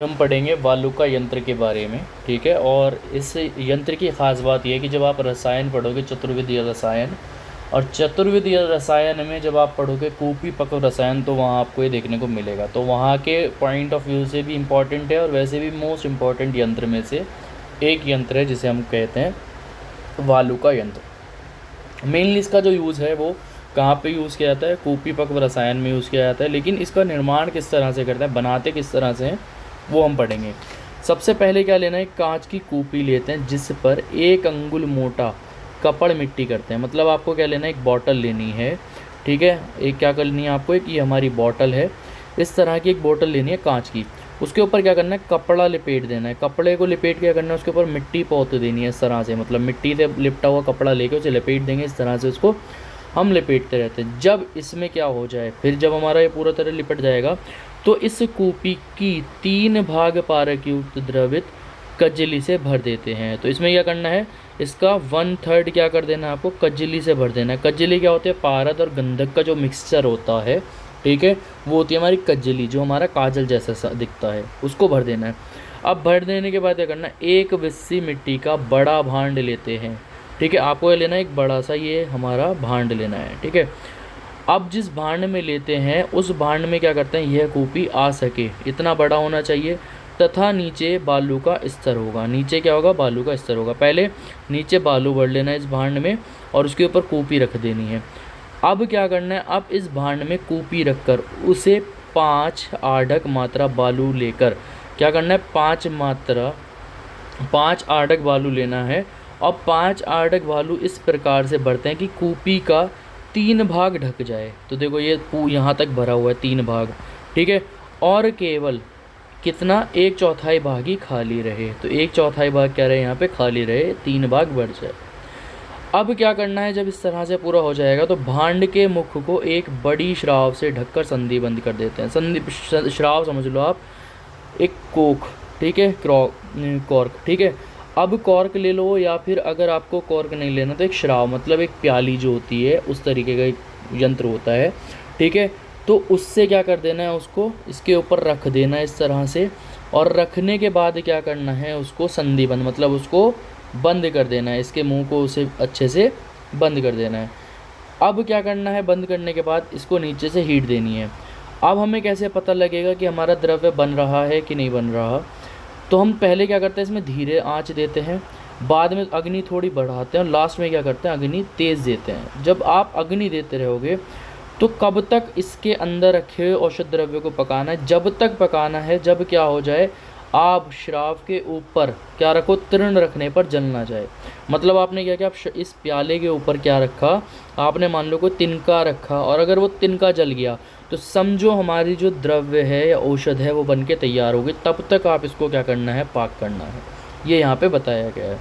हम पढ़ेंगे वालुका यंत्र के बारे में, ठीक है। और इस यंत्र की ख़ास बात यह है कि जब आप रसायन पढ़ोगे, चतुर्विधीय रसायन, और चतुर्विधीय रसायन में जब आप पढ़ोगे कूपीपक्व रसायन, तो वहाँ आपको ये देखने को मिलेगा। तो वहाँ के पॉइंट ऑफ व्यू से भी इम्पॉर्टेंट है और वैसे भी मोस्ट इम्पॉर्टेंट यंत्र में से एक यंत्र है जिसे हम कहते हैं वालुका यंत्र। मेनली इसका जो यूज़ है वो कहाँ पे यूज़ किया जाता है? कूपीपक्व रसायन में यूज़ किया जाता है। लेकिन इसका निर्माण किस तरह से करते हैं, बनाते किस तरह से हैं, वो हम पढ़ेंगे। सबसे पहले क्या लेना है, कांच की कूपी लेते हैं जिस पर 1 अंगुल मोटा कपड़ मिट्टी करते हैं। मतलब आपको क्या लेना है, एक बॉटल लेनी है, ठीक है। एक क्या करनी है आपको, एक ये हमारी बॉटल है, इस तरह की एक बॉटल लेनी है कांच की। उसके ऊपर क्या करना है, कपड़ा लिपेट देना है। कपड़े को लिपेट क्या करना है, उसके ऊपर मिट्टी पोत देनी है इस तरह से। मतलब मिट्टी से लिपटा हुआ कपड़ा लेके उसे लपेट देंगे इस तरह से, उसको हम लपेटते रहते हैं। जब इसमें क्या हो जाए, फिर जब हमारा ये पूरा तरह लिपट जाएगा तो इस कूपी की 3 भाग पारक युक्त द्रवित कजली से भर देते हैं। तो इसमें क्या करना है, इसका 1/3 क्या कर देना है आपको, कजली से भर देना है। कजली क्या होती है, पारद और गंधक का जो मिक्सचर होता है, ठीक है, वो होती है हमारी कजली, जो हमारा काजल जैसा दिखता है, उसको भर देना है। अब भर देने के बाद क्या करना है, 1 विस्सी मिट्टी का बड़ा भांड लेते हैं, ठीक है। आपको ये लेना है एक बड़ा सा ये हमारा भांड लेना है, ठीक है। अब जिस भांड में लेते हैं उस भांड में क्या करते हैं, यह कूपी आ सके इतना बड़ा होना चाहिए, तथा नीचे बालू का स्तर होगा। नीचे क्या होगा, बालू का स्तर होगा। पहले नीचे बालू भर लेना है इस भांड में और उसके ऊपर कूपी रख देनी है। अब क्या करना है, अब इस भांड में कूपी रखकर उसे 5 आढ़क मात्रा बालू लेकर क्या करना है, 5 आढ़क बालू लेना है। और 5 आढ़क बालू इस प्रकार से भरते हैं कि कूपी का 3 भाग ढक जाए। तो देखो ये यहाँ तक भरा हुआ है 3 भाग, ठीक है। और केवल कितना, 1/4 भाग ही खाली रहे। तो 1/4 भाग क्या रहे, यहाँ पे खाली रहे, 3 भाग भर जाए। अब क्या करना है, जब इस तरह से पूरा हो जाएगा तो भांड के मुख को एक बड़ी श्राव से ढककर संधि बंद कर देते हैं। संधि श्राव समझ लो आप, एक कोक, ठीक है, कॉर्क, ठीक है। अब कॉर्क ले लो, या फिर अगर आपको कॉर्क नहीं लेना तो एक श्राव, मतलब एक प्याली जो होती है उस तरीके का एक यंत्र होता है, ठीक है। तो उससे क्या कर देना है, उसको इसके ऊपर रख देना है इस तरह से। और रखने के बाद क्या करना है, उसको संधिबंद, मतलब उसको बंद कर देना है, इसके मुंह को उसे अच्छे से बंद कर देना है। अब क्या करना है, बंद करने के बाद इसको नीचे से हीट देनी है। अब हमें कैसे पता लगेगा कि हमारा द्रव्य बन रहा है कि नहीं बन रहा, तो हम पहले क्या करते हैं, इसमें धीरे आंच देते हैं, बाद में अग्नि थोड़ी बढ़ाते हैं और लास्ट में क्या करते हैं, अग्नि तेज़ देते हैं। जब आप अग्नि देते रहोगे तो कब तक इसके अंदर रखे हुए औषध द्रव्य को पकाना है, जब तक पकाना है जब क्या हो जाए, आप श्राव के ऊपर क्या रखो, तृण रखने पर जल ना जाए। मतलब आपने क्या किया, आप इस प्याले के ऊपर क्या रखा, आपने मान लो कोई तिनका रखा, और अगर वो तिनका जल गया तो समझो हमारी जो द्रव्य है या औषध है वो बन के तैयार होगी। तब तक आप इसको क्या करना है, पाक करना है। ये यहाँ पे बताया गया है।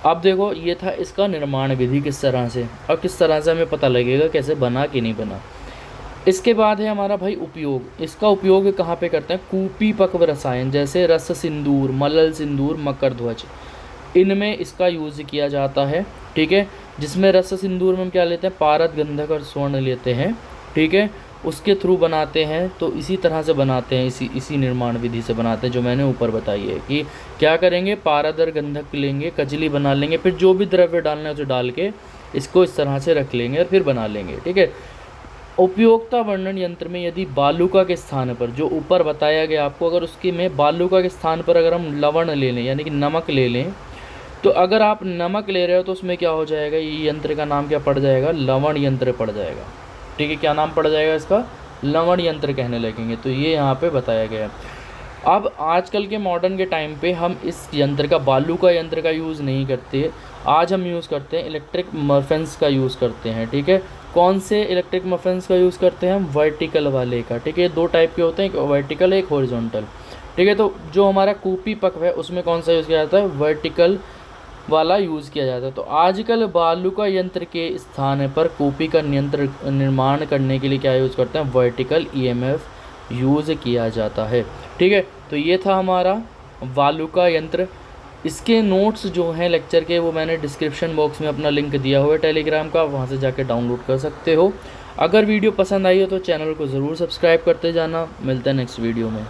अब देखो ये था इसका निर्माण विधि किस तरह से, और किस तरह से हमें पता लगेगा कैसे बना कि नहीं बना। इसके बाद है हमारा भाई उपयोग। इसका उपयोग कहाँ पे करते हैं, कूपीपक्व रसायन जैसे रस सिंदूर, मलल सिंदूर, मकर ध्वज, इनमें इसका यूज़ किया जाता है, ठीक है। जिसमें रस सिंदूर में हम क्या लेते हैं, पारद, गंधक और स्वर्ण लेते हैं, ठीक है, उसके थ्रू बनाते हैं। तो इसी तरह से बनाते हैं, इसी निर्माण विधि से बनाते हैं जो मैंने ऊपर बताई है कि क्या करेंगे, पारद और गंधक लेंगे, कजली बना लेंगे, फिर जो भी द्रव्य डालना है उसे डाल के इसको इस तरह से रख लेंगे और फिर बना लेंगे, ठीक है। उपयोगिता वर्णन यंत्र में यदि बालुका के स्थान पर, जो ऊपर बताया गया आपको, अगर उसके में बालुका के स्थान पर अगर हम लवण ले लें यानी कि नमक ले लें, तो अगर आप नमक ले रहे हो तो उसमें क्या हो जाएगा, ये यंत्र का नाम क्या पड़ जाएगा, लवण यंत्र पड़ जाएगा, ठीक है। क्या नाम पड़ जाएगा इसका, लवण यंत्र कहने लगेंगे। तो ये यहाँ पे बताया गया है। अब आजकल के मॉडर्न के टाइम पे हम इस यंत्र का, बालुका यंत्र का यूज़ नहीं करते। आज हम यूज़ करते हैं इलेक्ट्रिक मफिन्स का यूज़ करते हैं, ठीक है। कौन से इलेक्ट्रिक मफिन्स का यूज़ करते हैं हम, वर्टिकल वाले का, ठीक है। 2 टाइप के होते हैं, एक वर्टिकल एक हॉरिजॉन्टल, ठीक है। तो जो हमारा कूपीपक्व है उसमें कौन सा यूज़ किया जाता है, वर्टिकल वाला यूज़ किया जाता है। तो आजकल बालुका यंत्र के स्थान पर कूपी का निर्माण करने के लिए क्या यूज़ करते हैं, वर्टिकल ईएमएफ यूज़ किया जाता है, ठीक है। तो ये था हमारा बालुका यंत्र। इसके नोट्स जो हैं लेक्चर के वो मैंने डिस्क्रिप्शन बॉक्स में अपना लिंक दिया हुआ है टेलीग्राम का, वहाँ से जाके डाउनलोड कर सकते हो। अगर वीडियो पसंद आई हो तो चैनल को ज़रूर सब्सक्राइब करते जाना। मिलते हैं नेक्स्ट वीडियो में।